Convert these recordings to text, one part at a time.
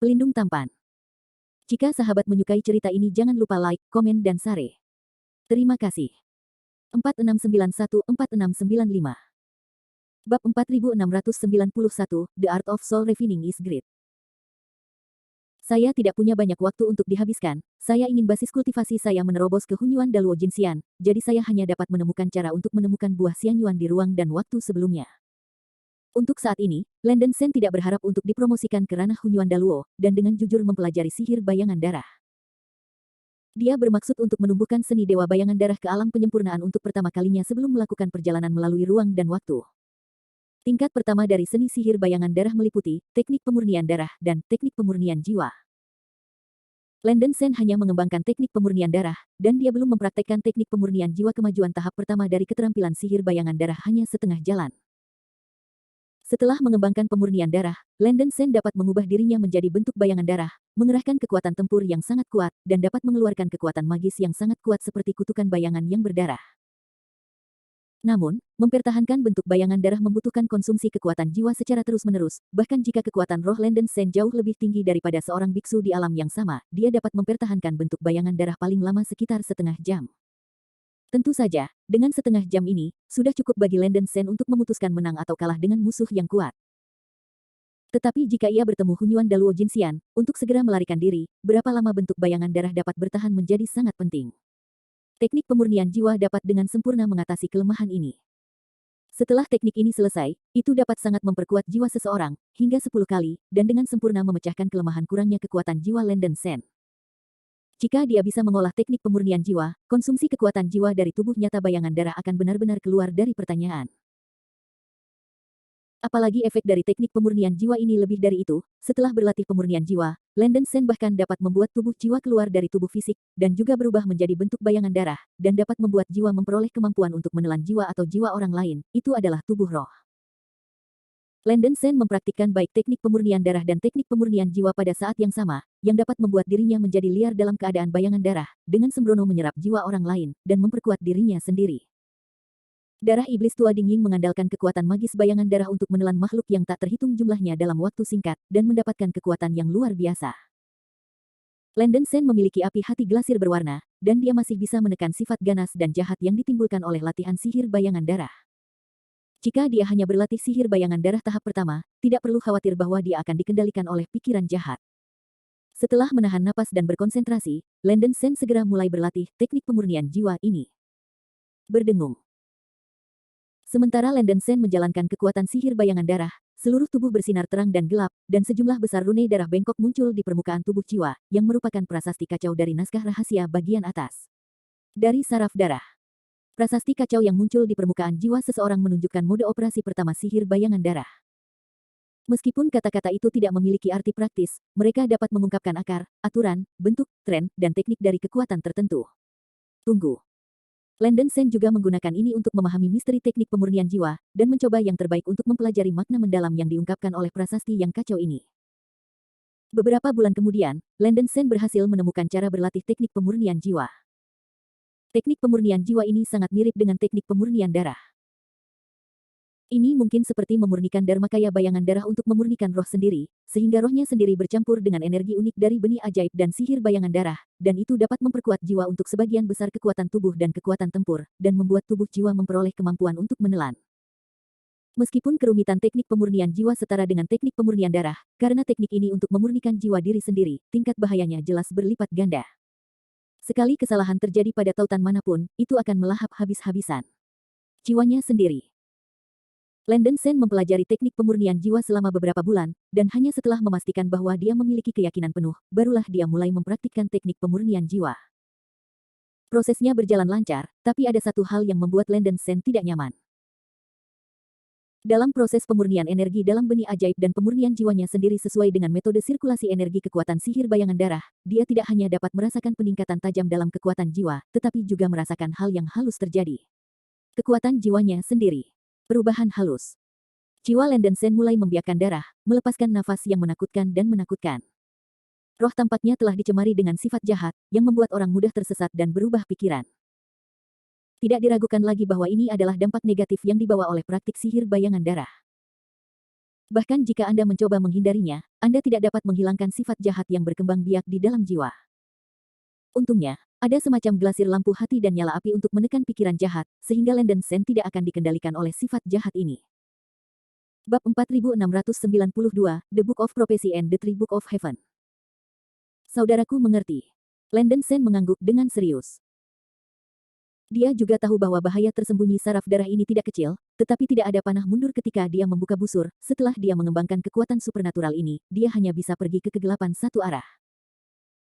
Pelindung tampan. Jika sahabat menyukai cerita ini jangan lupa like, komen dan share. Terima kasih. 4691-4695 Bab 4691, The Art of Soul Refining is Great. Saya tidak punya banyak waktu untuk dihabiskan, saya ingin basis kultivasi saya menerobos ke Hunyuan Daluo Jinxian, jadi saya hanya dapat menemukan cara untuk menemukan buah Xianyuan di ruang dan waktu sebelumnya. Untuk saat ini, Landen Sen tidak berharap untuk dipromosikan ke ranah Hunyuan Daluo, dan dengan jujur mempelajari sihir bayangan darah. Dia bermaksud untuk menumbuhkan seni dewa bayangan darah ke alam penyempurnaan untuk pertama kalinya sebelum melakukan perjalanan melalui ruang dan waktu. Tingkat pertama dari seni sihir bayangan darah meliputi teknik pemurnian darah dan teknik pemurnian jiwa. Landen Sen hanya mengembangkan teknik pemurnian darah, dan dia belum mempraktekkan teknik pemurnian jiwa. Kemajuan tahap pertama dari keterampilan sihir bayangan darah hanya setengah jalan. Setelah mengembangkan pemurnian darah, Landen Sen dapat mengubah dirinya menjadi bentuk bayangan darah, mengerahkan kekuatan tempur yang sangat kuat, dan dapat mengeluarkan kekuatan magis yang sangat kuat seperti kutukan bayangan yang berdarah. Namun, mempertahankan bentuk bayangan darah membutuhkan konsumsi kekuatan jiwa secara terus-menerus, bahkan jika kekuatan roh Landen Sen jauh lebih tinggi daripada seorang biksu di alam yang sama, dia dapat mempertahankan bentuk bayangan darah paling lama sekitar setengah jam. Tentu saja, dengan setengah jam ini, sudah cukup bagi Landen Sen untuk memutuskan menang atau kalah dengan musuh yang kuat. Tetapi jika ia bertemu Hunyuan Daluo Jinxian, untuk segera melarikan diri, berapa lama bentuk bayangan darah dapat bertahan menjadi sangat penting. Teknik pemurnian jiwa dapat dengan sempurna mengatasi kelemahan ini. Setelah teknik ini selesai, itu dapat sangat memperkuat jiwa seseorang, hingga 10 kali, dan dengan sempurna memecahkan kelemahan kurangnya kekuatan jiwa Landen Sen. Jika dia bisa mengolah teknik pemurnian jiwa, konsumsi kekuatan jiwa dari tubuh nyata bayangan darah akan benar-benar keluar dari pertanyaan. Apalagi efek dari teknik pemurnian jiwa ini lebih dari itu, setelah berlatih pemurnian jiwa, Landen Sen bahkan dapat membuat tubuh jiwa keluar dari tubuh fisik, dan juga berubah menjadi bentuk bayangan darah, dan dapat membuat jiwa memperoleh kemampuan untuk menelan jiwa atau jiwa orang lain, itu adalah tubuh roh. Landen Sen mempraktikkan baik teknik pemurnian darah dan teknik pemurnian jiwa pada saat yang sama, yang dapat membuat dirinya menjadi liar dalam keadaan bayangan darah, dengan sembrono menyerap jiwa orang lain, dan memperkuat dirinya sendiri. Darah iblis tua Dingying mengandalkan kekuatan magis bayangan darah untuk menelan makhluk yang tak terhitung jumlahnya dalam waktu singkat, dan mendapatkan kekuatan yang luar biasa. Landen Sen memiliki api hati glasir berwarna, dan dia masih bisa menekan sifat ganas dan jahat yang ditimbulkan oleh latihan sihir bayangan darah. Jika dia hanya berlatih sihir bayangan darah tahap pertama, tidak perlu khawatir bahwa dia akan dikendalikan oleh pikiran jahat. Setelah menahan napas dan berkonsentrasi, Landen Sen segera mulai berlatih teknik pemurnian jiwa ini. Berdengung. Sementara Landen Sen menjalankan kekuatan sihir bayangan darah, seluruh tubuh bersinar terang dan gelap, dan sejumlah besar rune darah bengkok muncul di permukaan tubuh jiwa, yang merupakan prasasti kacau dari naskah rahasia bagian atas. Dari saraf darah. Prasasti kacau yang muncul di permukaan jiwa seseorang menunjukkan mode operasi pertama sihir bayangan darah. Meskipun kata-kata itu tidak memiliki arti praktis, mereka dapat mengungkapkan akar, aturan, bentuk, tren, dan teknik dari kekuatan tertentu. Tunggu. Landen Sen juga menggunakan ini untuk memahami misteri teknik pemurnian jiwa, dan mencoba yang terbaik untuk mempelajari makna mendalam yang diungkapkan oleh prasasti yang kacau ini. Beberapa bulan kemudian, Landen Sen berhasil menemukan cara berlatih teknik pemurnian jiwa. Teknik pemurnian jiwa ini sangat mirip dengan teknik pemurnian darah. Ini mungkin seperti memurnikan dharmakaya bayangan darah untuk memurnikan roh sendiri, sehingga rohnya sendiri bercampur dengan energi unik dari benih ajaib dan sihir bayangan darah, dan itu dapat memperkuat jiwa untuk sebagian besar kekuatan tubuh dan kekuatan tempur, dan membuat tubuh jiwa memperoleh kemampuan untuk menelan. Meskipun kerumitan teknik pemurnian jiwa setara dengan teknik pemurnian darah, karena teknik ini untuk memurnikan jiwa diri sendiri, tingkat bahayanya jelas berlipat ganda. Sekali kesalahan terjadi pada tautan manapun, itu akan melahap habis-habisan jiwanya sendiri. Landen Sen mempelajari teknik pemurnian jiwa selama beberapa bulan, dan hanya setelah memastikan bahwa dia memiliki keyakinan penuh, barulah dia mulai mempraktikkan teknik pemurnian jiwa. Prosesnya berjalan lancar, tapi ada satu hal yang membuat Landen Sen tidak nyaman. Dalam proses pemurnian energi dalam benih ajaib dan pemurnian jiwanya sendiri sesuai dengan metode sirkulasi energi kekuatan sihir bayangan darah, dia tidak hanya dapat merasakan peningkatan tajam dalam kekuatan jiwa, tetapi juga merasakan hal yang halus terjadi. Kekuatan jiwanya sendiri. Perubahan halus. Jiwa Landen Sen mulai membiakkan darah, melepaskan nafas yang menakutkan dan menakutkan. Roh tampaknya telah dicemari dengan sifat jahat, yang membuat orang mudah tersesat dan berubah pikiran. Tidak diragukan lagi bahwa ini adalah dampak negatif yang dibawa oleh praktik sihir bayangan darah. Bahkan jika Anda mencoba menghindarinya, Anda tidak dapat menghilangkan sifat jahat yang berkembang biak di dalam jiwa. Untungnya, ada semacam glasir lampu hati dan nyala api untuk menekan pikiran jahat, sehingga Landon Sen tidak akan dikendalikan oleh sifat jahat ini. Bab 4692, The Book of Prophecy and the Three Book of Heaven. Saudaraku mengerti. Landon Sen mengangguk dengan serius. Dia juga tahu bahwa bahaya tersembunyi saraf darah ini tidak kecil, tetapi tidak ada panah mundur ketika dia membuka busur. Setelah dia mengembangkan kekuatan supernatural ini, dia hanya bisa pergi ke kegelapan satu arah.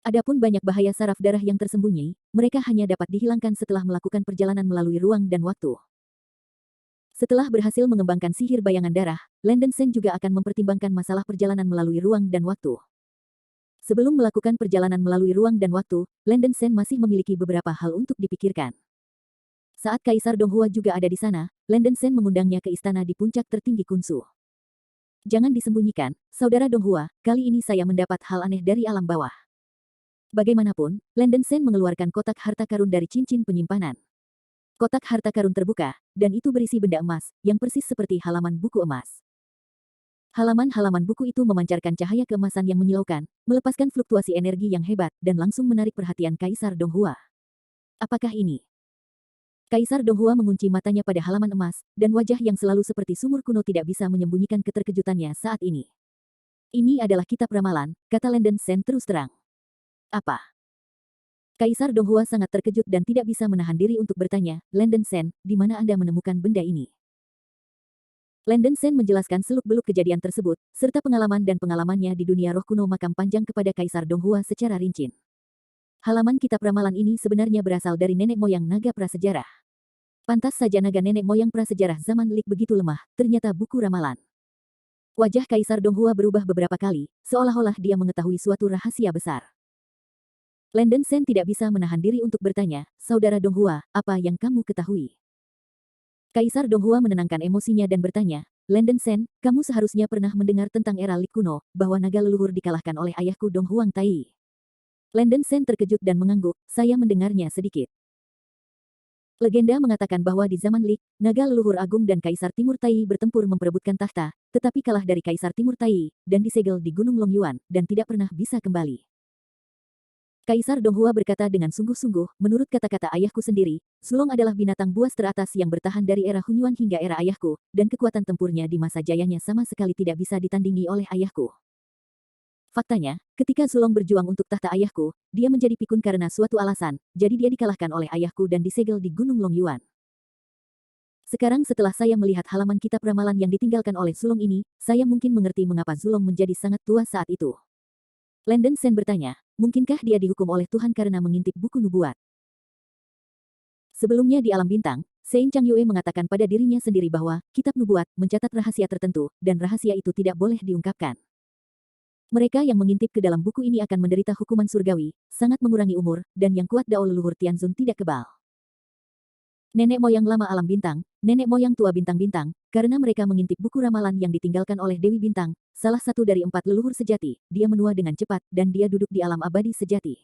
Adapun banyak bahaya saraf darah yang tersembunyi, mereka hanya dapat dihilangkan setelah melakukan perjalanan melalui ruang dan waktu. Setelah berhasil mengembangkan sihir bayangan darah, Landon Sen juga akan mempertimbangkan masalah perjalanan melalui ruang dan waktu. Sebelum melakukan perjalanan melalui ruang dan waktu, Landon Sen masih memiliki beberapa hal untuk dipikirkan. Saat Kaisar Donghua juga ada di sana, Landon Sen mengundangnya ke istana di puncak tertinggi Kunsu. Jangan disembunyikan, Saudara Donghua, kali ini saya mendapat hal aneh dari alam bawah. Bagaimanapun, Landon Sen mengeluarkan kotak harta karun dari cincin penyimpanan. Kotak harta karun terbuka, dan itu berisi benda emas, yang persis seperti halaman buku emas. Halaman-halaman buku itu memancarkan cahaya keemasan yang menyilaukan, melepaskan fluktuasi energi yang hebat, dan langsung menarik perhatian Kaisar Donghua. Apakah ini? Kaisar Donghua mengunci matanya pada halaman emas, dan wajah yang selalu seperti sumur kuno tidak bisa menyembunyikan keterkejutannya saat ini. Ini adalah kitab ramalan, kata Landon Sen terus terang. Apa? Kaisar Donghua sangat terkejut dan tidak bisa menahan diri untuk bertanya, Landon Sen, di mana Anda menemukan benda ini? Landon Sen menjelaskan seluk-beluk kejadian tersebut, serta pengalaman dan pengalamannya di dunia roh kuno makam panjang kepada Kaisar Donghua secara rinci. Halaman kitab ramalan ini sebenarnya berasal dari nenek moyang naga prasejarah. Pantas saja naga nenek moyang prasejarah zaman Lik begitu lemah, ternyata buku ramalan. Wajah Kaisar Donghua berubah beberapa kali, seolah-olah dia mengetahui suatu rahasia besar. Landon Sen tidak bisa menahan diri untuk bertanya, Saudara Donghua, apa yang kamu ketahui? Kaisar Donghua menenangkan emosinya dan bertanya, Landon Sen, kamu seharusnya pernah mendengar tentang era Lik kuno, bahwa naga leluhur dikalahkan oleh ayahku Dong Huang Tai. Landon Sen terkejut dan mengangguk, saya mendengarnya sedikit. Legenda mengatakan bahwa di zaman Lik, naga leluhur agung dan Kaisar Timur Tai bertempur memperebutkan tahta, tetapi kalah dari Kaisar Timur Tai, dan disegel di Gunung Longyuan, dan tidak pernah bisa kembali. Kaisar Donghua berkata dengan sungguh-sungguh, menurut kata-kata ayahku sendiri, Sulong adalah binatang buas teratas yang bertahan dari era Hunyuan hingga era ayahku, dan kekuatan tempurnya di masa jayanya sama sekali tidak bisa ditandingi oleh ayahku. Faktanya, ketika Sulong berjuang untuk tahta ayahku, dia menjadi pikun karena suatu alasan, jadi dia dikalahkan oleh ayahku dan disegel di Gunung Longyuan. Sekarang setelah saya melihat halaman kitab ramalan yang ditinggalkan oleh Sulong ini, saya mungkin mengerti mengapa Sulong menjadi sangat tua saat itu. Landon Sen bertanya, mungkinkah dia dihukum oleh Tuhan karena mengintip buku nubuat? Sebelumnya di alam bintang, Sein Chang Yue mengatakan pada dirinya sendiri bahwa kitab nubuat mencatat rahasia tertentu, dan rahasia itu tidak boleh diungkapkan. Mereka yang mengintip ke dalam buku ini akan menderita hukuman surgawi, sangat mengurangi umur, dan yang kuat dao leluhur Tianzun tidak kebal. Nenek moyang lama alam bintang, nenek moyang tua bintang-bintang, karena mereka mengintip buku ramalan yang ditinggalkan oleh Dewi Bintang, salah satu dari 4 leluhur sejati, dia menua dengan cepat, dan dia duduk di alam abadi sejati.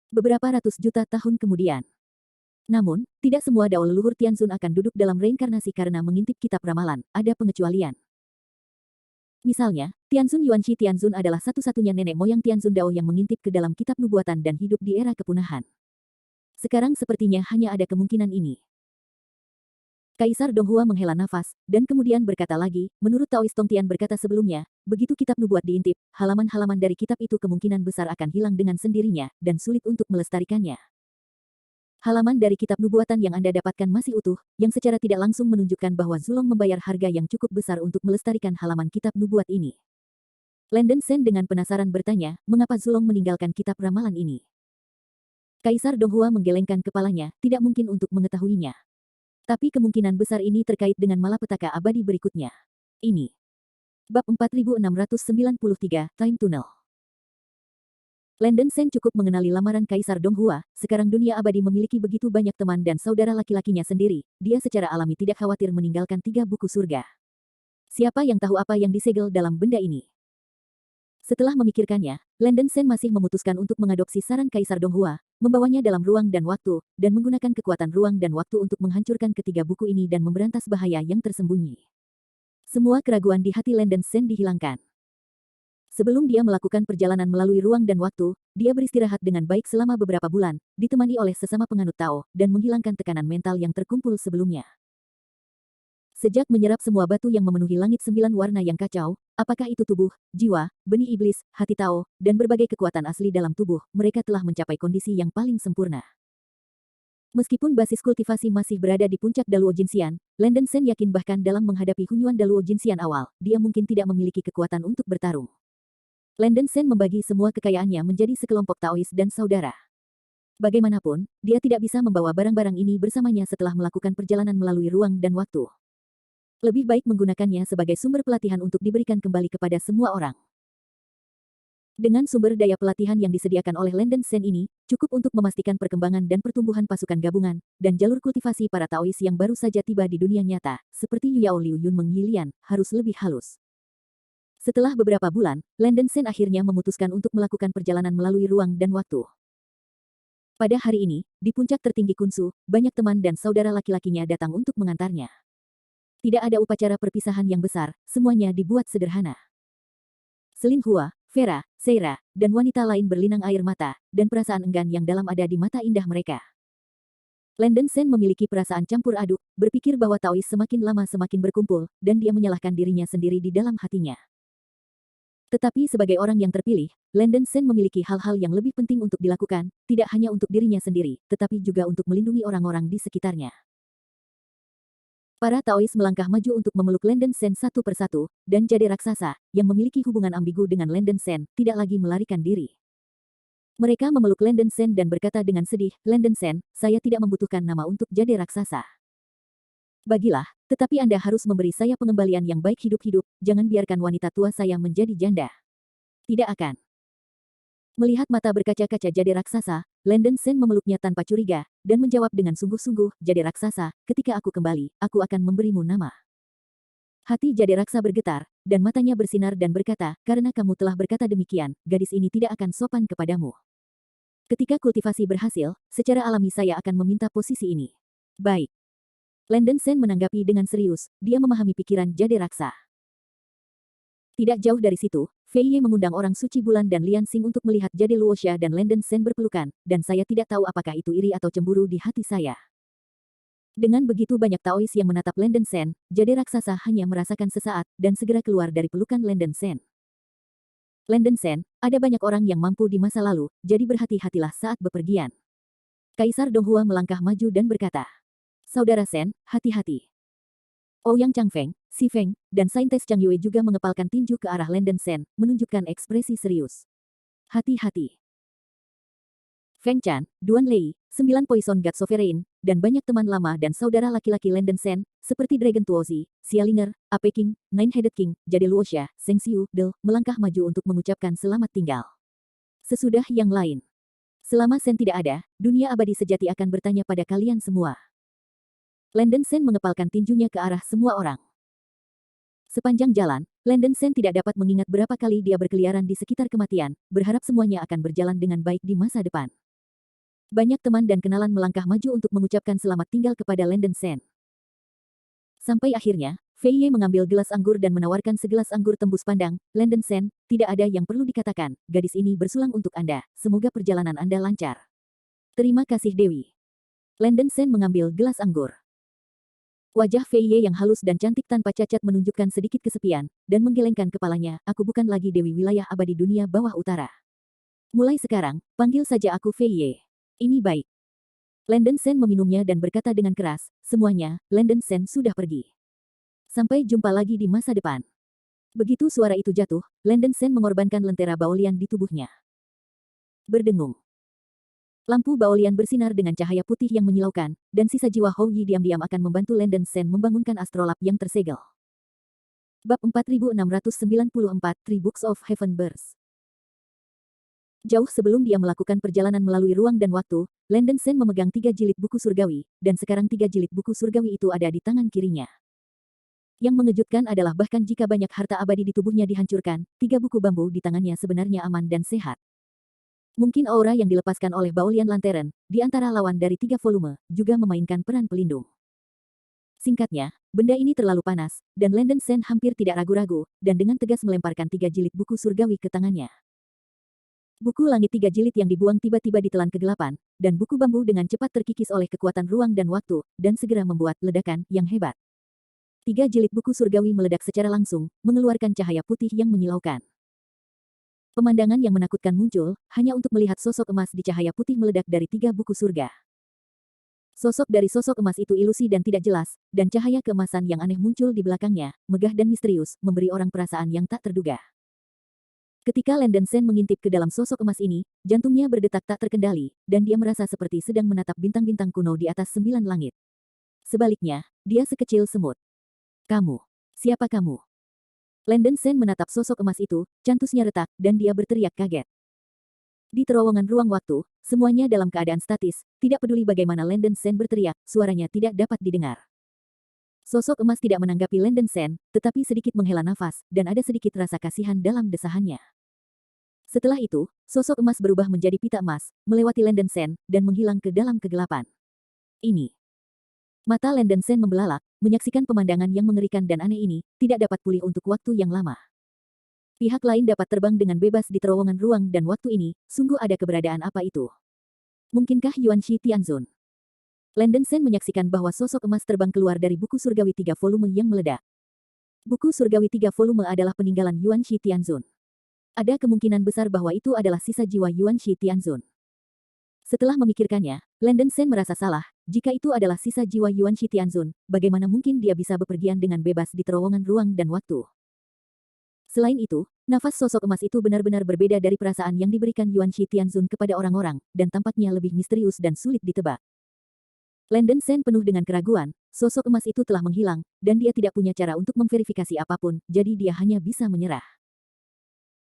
Beberapa ratus juta tahun kemudian. Namun, tidak semua dao leluhur Tianzun akan duduk dalam reinkarnasi karena mengintip kitab ramalan, ada pengecualian. Misalnya, Tianzun Yuanshi Tianzun adalah satu-satunya nenek moyang Tianzun Dao yang mengintip ke dalam kitab nubuatan dan hidup di era kepunahan. Sekarang sepertinya hanya ada kemungkinan ini. Kaisar Donghua menghela nafas, dan kemudian berkata lagi, menurut Taoist Tongtian berkata sebelumnya, begitu kitab nubuat diintip, halaman-halaman dari kitab itu kemungkinan besar akan hilang dengan sendirinya, dan sulit untuk melestarikannya. Halaman dari kitab nubuatan yang Anda dapatkan masih utuh, yang secara tidak langsung menunjukkan bahwa Zulong membayar harga yang cukup besar untuk melestarikan halaman kitab nubuat ini. Landon Sen dengan penasaran bertanya, mengapa Zulong meninggalkan kitab ramalan ini? Kaisar Donghua menggelengkan kepalanya, tidak mungkin untuk mengetahuinya. Tapi kemungkinan besar ini terkait dengan malapetaka abadi berikutnya. Ini. Bab 4693, Time Tunnel. Landon Sen cukup mengenali lamaran Kaisar Donghua, sekarang dunia abadi memiliki begitu banyak teman dan saudara laki-lakinya sendiri, dia secara alami tidak khawatir meninggalkan 3 buku surga. Siapa yang tahu apa yang disegel dalam benda ini? Setelah memikirkannya, Landon Sen masih memutuskan untuk mengadopsi saran Kaisar Donghua, membawanya dalam ruang dan waktu, dan menggunakan kekuatan ruang dan waktu untuk menghancurkan ketiga buku ini dan memberantas bahaya yang tersembunyi. Semua keraguan di hati Landon Sen dihilangkan. Sebelum dia melakukan perjalanan melalui ruang dan waktu, dia beristirahat dengan baik selama beberapa bulan, ditemani oleh sesama penganut Tao, dan menghilangkan tekanan mental yang terkumpul sebelumnya. Sejak menyerap semua batu yang memenuhi langit 9 warna yang kacau, apakah itu tubuh, jiwa, benih iblis, hati Tao, dan berbagai kekuatan asli dalam tubuh, mereka telah mencapai kondisi yang paling sempurna. Meskipun basis kultivasi masih berada di puncak Daluo Jinxian, Landon Sen yakin bahkan dalam menghadapi Hunyuan Daluo Jinxian awal, dia mungkin tidak memiliki kekuatan untuk bertarung. Landon Sen membagi semua kekayaannya menjadi sekelompok Taois dan saudara. Bagaimanapun, dia tidak bisa membawa barang-barang ini bersamanya setelah melakukan perjalanan melalui ruang dan waktu. Lebih baik menggunakannya sebagai sumber pelatihan untuk diberikan kembali kepada semua orang. Dengan sumber daya pelatihan yang disediakan oleh Landon Sen ini, cukup untuk memastikan perkembangan dan pertumbuhan pasukan gabungan, dan jalur kultivasi para Taois yang baru saja tiba di dunia nyata, seperti Yuyao Liu Yun Meng Yilian, harus lebih halus. Setelah beberapa bulan, Landon Sen akhirnya memutuskan untuk melakukan perjalanan melalui ruang dan waktu. Pada hari ini, di puncak tertinggi Kunsu, banyak teman dan saudara laki-lakinya datang untuk mengantarnya. Tidak ada upacara perpisahan yang besar, semuanya dibuat sederhana. Selin Hua, Vera, Seira, dan wanita lain berlinang air mata, dan perasaan enggan yang dalam ada di mata indah mereka. Landon Sen memiliki perasaan campur aduk, berpikir bahwa Taois semakin lama semakin berkumpul, dan dia menyalahkan dirinya sendiri di dalam hatinya. Tetapi sebagai orang yang terpilih, Landon Sen memiliki hal-hal yang lebih penting untuk dilakukan, tidak hanya untuk dirinya sendiri, tetapi juga untuk melindungi orang-orang di sekitarnya. Para Taois melangkah maju untuk memeluk Landon Sen satu persatu, dan Jade Raksasa, yang memiliki hubungan ambigu dengan Landon Sen, tidak lagi melarikan diri. Mereka memeluk Landon Sen dan berkata dengan sedih, "Landon Sen, saya tidak membutuhkan nama untuk Jade Raksasa. Bagilah, tetapi Anda harus memberi saya pengembalian yang baik hidup-hidup, jangan biarkan wanita tua saya menjadi janda." Tidak akan. Melihat mata berkaca-kaca Jade Raksasa, Landon Sen memeluknya tanpa curiga, dan menjawab dengan sungguh-sungguh, "Jade Raksasa, ketika aku kembali, aku akan memberimu nama." Hati Jade Raksa bergetar, dan matanya bersinar dan berkata, "Karena kamu telah berkata demikian, gadis ini tidak akan sopan kepadamu. Ketika kultivasi berhasil, secara alami saya akan meminta posisi ini." Baik. Landon Sen menanggapi dengan serius, dia memahami pikiran Jade Raksa. Tidak jauh dari situ, Fei Ye mengundang orang suci bulan dan Lian Xing untuk melihat Jade Luoxia dan Landon Sen berpelukan, dan saya tidak tahu apakah itu iri atau cemburu di hati saya. Dengan begitu banyak Taois yang menatap Landon Sen, Jade Raksasa hanya merasakan sesaat, dan segera keluar dari pelukan Landon Sen. Landon Sen, ada banyak orang yang mampu di masa lalu, jadi berhati-hatilah saat bepergian. Kaisar Donghua melangkah maju dan berkata, "Saudara Sen, hati-hati." Ouyang Changfeng, Si Feng, dan Saintes Chang Yue juga mengepalkan tinju ke arah Landon Sen, menunjukkan ekspresi serius. "Hati-hati." Feng Chan, Duan Lei, 9 Poison God Sovereign, dan banyak teman lama dan saudara laki-laki Landon Sen, seperti Dragon Tuozi, Xialinger, Ape King, Nine-Headed King, Jade Luoxia, Zheng Xiu, Del, melangkah maju untuk mengucapkan selamat tinggal. Sesudah yang lain. Selama Sen tidak ada, dunia abadi sejati akan bertanya pada kalian semua. Landon Sen mengepalkan tinjunya ke arah semua orang. Sepanjang jalan, Landon Sen tidak dapat mengingat berapa kali dia berkeliaran di sekitar kematian, berharap semuanya akan berjalan dengan baik di masa depan. Banyak teman dan kenalan melangkah maju untuk mengucapkan selamat tinggal kepada Landon Sen. Sampai akhirnya, Fei Ye mengambil gelas anggur dan menawarkan segelas anggur tembus pandang. "Landon Sen, tidak ada yang perlu dikatakan, gadis ini bersulang untuk Anda, semoga perjalanan Anda lancar." "Terima kasih Dewi." Landon Sen mengambil gelas anggur. Wajah Fei Ye yang halus dan cantik tanpa cacat menunjukkan sedikit kesepian, dan menggelengkan kepalanya, "Aku bukan lagi Dewi wilayah abadi dunia bawah utara. Mulai sekarang, panggil saja aku Fei Ye. Ini baik." Landon Sen meminumnya dan berkata dengan keras, "Semuanya, Landon Sen sudah pergi. Sampai jumpa lagi di masa depan." Begitu suara itu jatuh, Landon Sen mengorbankan lentera baolian di tubuhnya. Berdengung. Lampu baolian bersinar dengan cahaya putih yang menyilaukan, dan sisa jiwa Hou Yi diam-diam akan membantu Landon Sen membangunkan astrolab yang tersegel. Bab 4694, Three Books of Heaven Burst. Jauh sebelum dia melakukan perjalanan melalui ruang dan waktu, Landon Sen memegang 3 jilid buku surgawi, dan sekarang 3 jilid buku surgawi itu ada di tangan kirinya. Yang mengejutkan adalah bahkan jika banyak harta abadi di tubuhnya dihancurkan, 3 buku bambu di tangannya sebenarnya aman dan sehat. Mungkin aura yang dilepaskan oleh Baolian Lantern, di antara lawan dari 3 volume, juga memainkan peran pelindung. Singkatnya, benda ini terlalu panas, dan Landen Sen hampir tidak ragu-ragu, dan dengan tegas melemparkan 3 jilid buku surgawi ke tangannya. Buku langit 3 jilid yang dibuang tiba-tiba ditelan kegelapan, dan buku bambu dengan cepat terkikis oleh kekuatan ruang dan waktu, dan segera membuat ledakan yang hebat. 3 jilid buku surgawi meledak secara langsung, mengeluarkan cahaya putih yang menyilaukan. Pemandangan yang menakutkan muncul, hanya untuk melihat sosok emas di cahaya putih meledak dari 3 buku surga. Sosok dari sosok emas itu ilusi dan tidak jelas, dan cahaya keemasan yang aneh muncul di belakangnya, megah dan misterius, memberi orang perasaan yang tak terduga. Ketika Landen Sen mengintip ke dalam sosok emas ini, jantungnya berdetak tak terkendali, dan dia merasa seperti sedang menatap bintang-bintang kuno di atas 9 langit. Sebaliknya, dia sekecil semut. Kamu. Siapa kamu? Landen Sen menatap sosok emas itu, jantusnya retak, dan dia berteriak kaget. Di terowongan ruang waktu, semuanya dalam keadaan statis, tidak peduli bagaimana Landen Sen berteriak, suaranya tidak dapat didengar. Sosok emas tidak menanggapi Landen Sen, tetapi sedikit menghela nafas, dan ada sedikit rasa kasihan dalam desahannya. Setelah itu, sosok emas berubah menjadi pita emas, melewati Landen Sen, dan menghilang ke dalam kegelapan. Ini. Mata Landen Sen membelalak, menyaksikan pemandangan yang mengerikan dan aneh ini, tidak dapat pulih untuk waktu yang lama. Pihak lain dapat terbang dengan bebas di terowongan ruang dan waktu ini, sungguh ada keberadaan apa itu? Mungkinkah Yuan Shi Tianzun? Landen Sen menyaksikan bahwa sosok emas terbang keluar dari buku surgawi 3 volume yang meledak. Buku surgawi 3 volume adalah peninggalan Yuan Shi Tianzun. Ada kemungkinan besar bahwa itu adalah sisa jiwa Yuan Shi Tianzun. Setelah memikirkannya, Landen Sen merasa salah, jika itu adalah sisa jiwa Yuan Shi Tianzun, bagaimana mungkin dia bisa bepergian dengan bebas di terowongan ruang dan waktu? Selain itu, nafas sosok emas itu benar-benar berbeda dari perasaan yang diberikan Yuan Shi Tianzun kepada orang-orang, dan tampaknya lebih misterius dan sulit ditebak. Landen Sen penuh dengan keraguan, sosok emas itu telah menghilang, dan dia tidak punya cara untuk memverifikasi apapun, jadi dia hanya bisa menyerah.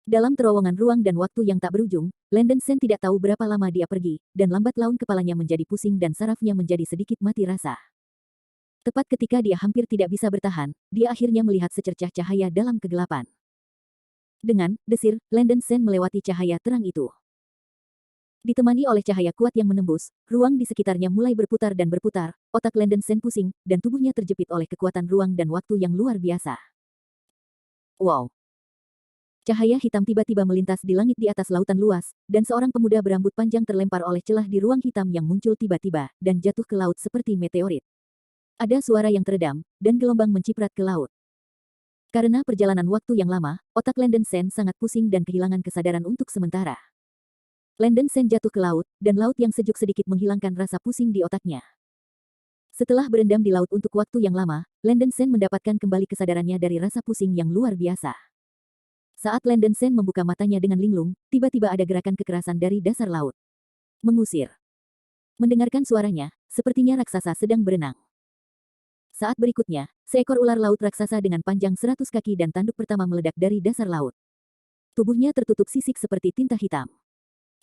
Dalam terowongan ruang dan waktu yang tak berujung, Landen Sen tidak tahu berapa lama dia pergi, dan lambat laun kepalanya menjadi pusing dan sarafnya menjadi sedikit mati rasa. Tepat ketika dia hampir tidak bisa bertahan, dia akhirnya melihat secercah cahaya dalam kegelapan. Dengan desir, Landen Sen melewati cahaya terang itu. Ditemani oleh cahaya kuat yang menembus, ruang di sekitarnya mulai berputar dan berputar, otak Landen Sen pusing, dan tubuhnya terjepit oleh kekuatan ruang dan waktu yang luar biasa. Wow! Cahaya hitam tiba-tiba melintas di langit di atas lautan luas, dan seorang pemuda berambut panjang terlempar oleh celah di ruang hitam yang muncul tiba-tiba, dan jatuh ke laut seperti meteorit. Ada suara yang teredam, dan gelombang menciprat ke laut. Karena perjalanan waktu yang lama, otak Landen Sen sangat pusing dan kehilangan kesadaran untuk sementara. Landen Sen jatuh ke laut, dan laut yang sejuk sedikit menghilangkan rasa pusing di otaknya. Setelah berendam di laut untuk waktu yang lama, Landen Sen mendapatkan kembali kesadarannya dari rasa pusing yang luar biasa. Saat Landen Sen membuka matanya dengan linglung, tiba-tiba ada gerakan kekerasan dari dasar laut. Mengusir. Mendengarkan suaranya, sepertinya raksasa sedang berenang. Saat berikutnya, seekor ular laut raksasa dengan panjang 100 kaki dan tanduk pertama meledak dari dasar laut. Tubuhnya tertutup sisik seperti tinta hitam.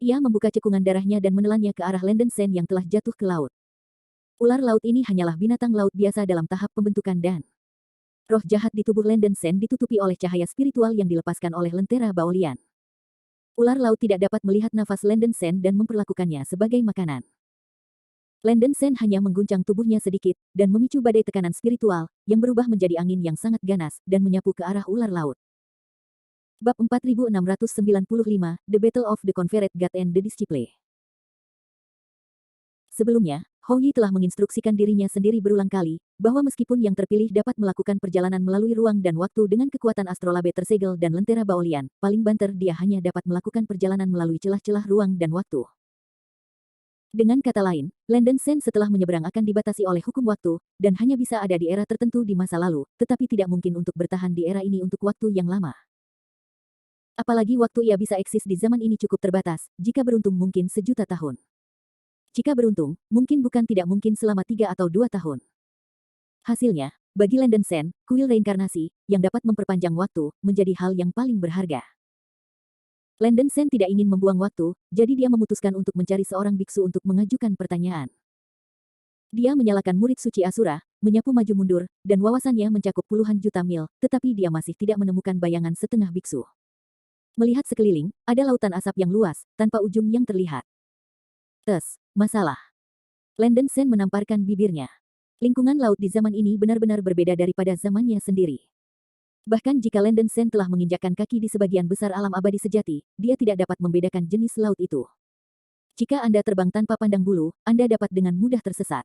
Ia membuka cekungan darahnya dan menelannya ke arah Landen Sen yang telah jatuh ke laut. Ular laut ini hanyalah binatang laut biasa dalam tahap pembentukan dan roh jahat di tubuh Landen Sen ditutupi oleh cahaya spiritual yang dilepaskan oleh lentera Baolian. Ular laut tidak dapat melihat nafas Landen Sen dan memperlakukannya sebagai makanan. Landen Sen hanya mengguncang tubuhnya sedikit, dan memicu badai tekanan spiritual, yang berubah menjadi angin yang sangat ganas, dan menyapu ke arah ular laut. Bab 4695, The Battle of the Conferred God and the Disciple. Sebelumnya, Hou Yi telah menginstruksikan dirinya sendiri berulang kali, bahwa meskipun yang terpilih dapat melakukan perjalanan melalui ruang dan waktu dengan kekuatan astrolabe tersegel dan lentera Baolian, paling banter dia hanya dapat melakukan perjalanan melalui celah-celah ruang dan waktu. Dengan kata lain, Landen Sen setelah menyeberang akan dibatasi oleh hukum waktu, dan hanya bisa ada di era tertentu di masa lalu, tetapi tidak mungkin untuk bertahan di era ini untuk waktu yang lama. Apalagi waktu ia bisa eksis di zaman ini cukup terbatas, jika beruntung mungkin 1.000.000 tahun. Jika beruntung, mungkin bukan tidak mungkin selama 3 atau 2 tahun. Hasilnya, bagi Landen Sen, kuil reinkarnasi, yang dapat memperpanjang waktu, menjadi hal yang paling berharga. Landen Sen tidak ingin membuang waktu, jadi dia memutuskan untuk mencari seorang biksu untuk mengajukan pertanyaan. Dia menyalakan murid suci Asura, menyapu maju mundur, dan wawasannya mencakup puluhan juta mil, tetapi dia masih tidak menemukan bayangan setengah biksu. Melihat sekeliling, ada lautan asap yang luas, tanpa ujung yang terlihat. Masalah. Landen Sen menamparkan bibirnya. Lingkungan laut di zaman ini benar-benar berbeda daripada zamannya sendiri. Bahkan jika Landon Sand telah menginjakkan kaki di sebagian besar alam abadi sejati, dia tidak dapat membedakan jenis laut itu. Jika Anda terbang tanpa pandang bulu, Anda dapat dengan mudah tersesat.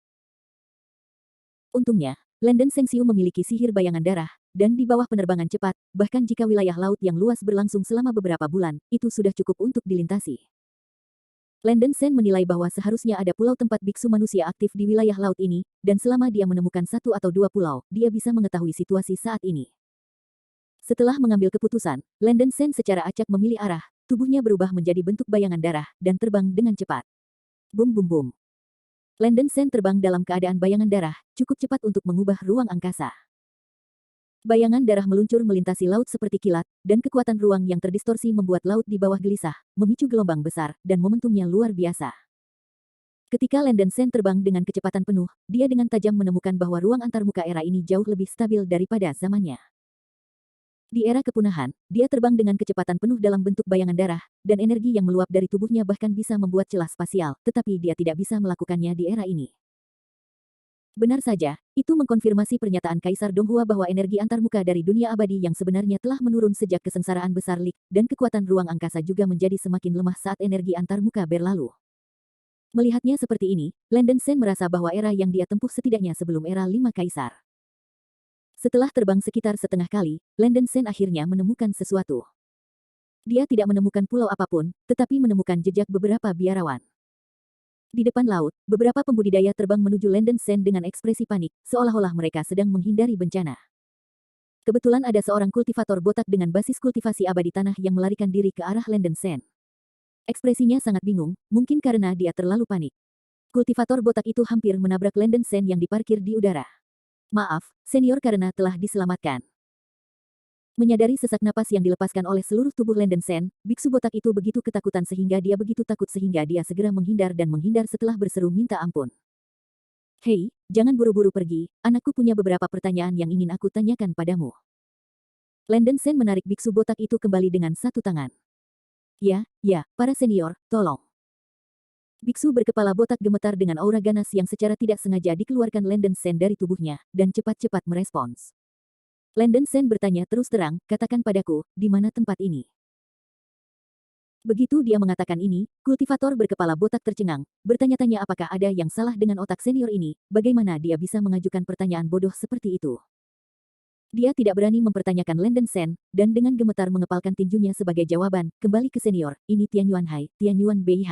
Untungnya, Landon Sengsiu memiliki sihir bayangan darah, dan di bawah penerbangan cepat, bahkan jika wilayah laut yang luas berlangsung selama beberapa bulan, itu sudah cukup untuk dilintasi. Landon Sen menilai bahwa seharusnya ada pulau tempat biksu manusia aktif di wilayah laut ini, dan selama dia menemukan satu atau dua pulau, dia bisa mengetahui situasi saat ini. Setelah mengambil keputusan, Landon Sen secara acak memilih arah, tubuhnya berubah menjadi bentuk bayangan darah, dan terbang dengan cepat. Bum bum bum. Landon Sen terbang dalam keadaan bayangan darah, cukup cepat untuk mengubah ruang angkasa. Bayangan darah meluncur melintasi laut seperti kilat, dan kekuatan ruang yang terdistorsi membuat laut di bawah gelisah, memicu gelombang besar, dan momentumnya luar biasa. Ketika Landon Sen terbang dengan kecepatan penuh, dia dengan tajam menemukan bahwa ruang antarmuka era ini jauh lebih stabil daripada zamannya. Di era kepunahan, dia terbang dengan kecepatan penuh dalam bentuk bayangan darah, dan energi yang meluap dari tubuhnya bahkan bisa membuat celah spasial, tetapi dia tidak bisa melakukannya di era ini. Benar saja, itu mengkonfirmasi pernyataan Kaisar Donghua bahwa energi antarmuka dari dunia abadi yang sebenarnya telah menurun sejak kesengsaraan besar Lik, dan kekuatan ruang angkasa juga menjadi semakin lemah saat energi antarmuka berlalu. Melihatnya seperti ini, Landon Sen merasa bahwa era yang dia tempuh setidaknya sebelum era 5 Kaisar. Setelah terbang sekitar setengah kali, Landon Sen akhirnya menemukan sesuatu. Dia tidak menemukan pulau apapun, tetapi menemukan jejak beberapa biarawan. Di depan laut, beberapa pembudidaya terbang menuju Landon Sen dengan ekspresi panik, seolah-olah mereka sedang menghindari bencana. Kebetulan ada seorang kultivator botak dengan basis kultivasi abadi tanah yang melarikan diri ke arah Landon Sen. Ekspresinya sangat bingung, mungkin karena dia terlalu panik. Kultivator botak itu hampir menabrak Landon Sen yang diparkir di udara. Maaf, senior karena telah diselamatkan. Menyadari sesak napas yang dilepaskan oleh seluruh tubuh Landon Sen, biksu botak itu begitu ketakutan sehingga dia begitu takut sehingga dia segera menghindar dan menghindar setelah berseru minta ampun. Hei, jangan buru-buru pergi, anakku punya beberapa pertanyaan yang ingin aku tanyakan padamu. Landon Sen menarik biksu botak itu kembali dengan satu tangan. Ya, para senior, tolong. Biksu berkepala botak gemetar dengan aura ganas yang secara tidak sengaja dikeluarkan Landon Sen dari tubuhnya, dan cepat-cepat merespons. Landon Sen bertanya terus terang, katakan padaku, di mana tempat ini? Begitu dia mengatakan ini, kultivator berkepala botak tercengang, bertanya-tanya apakah ada yang salah dengan otak senior ini, bagaimana dia bisa mengajukan pertanyaan bodoh seperti itu. Dia tidak berani mempertanyakan Landon Sen, dan dengan gemetar mengepalkan tinjunya sebagai jawaban, kembali ke senior, ini Tianyuan Hai, Tianyuan Bei Hai.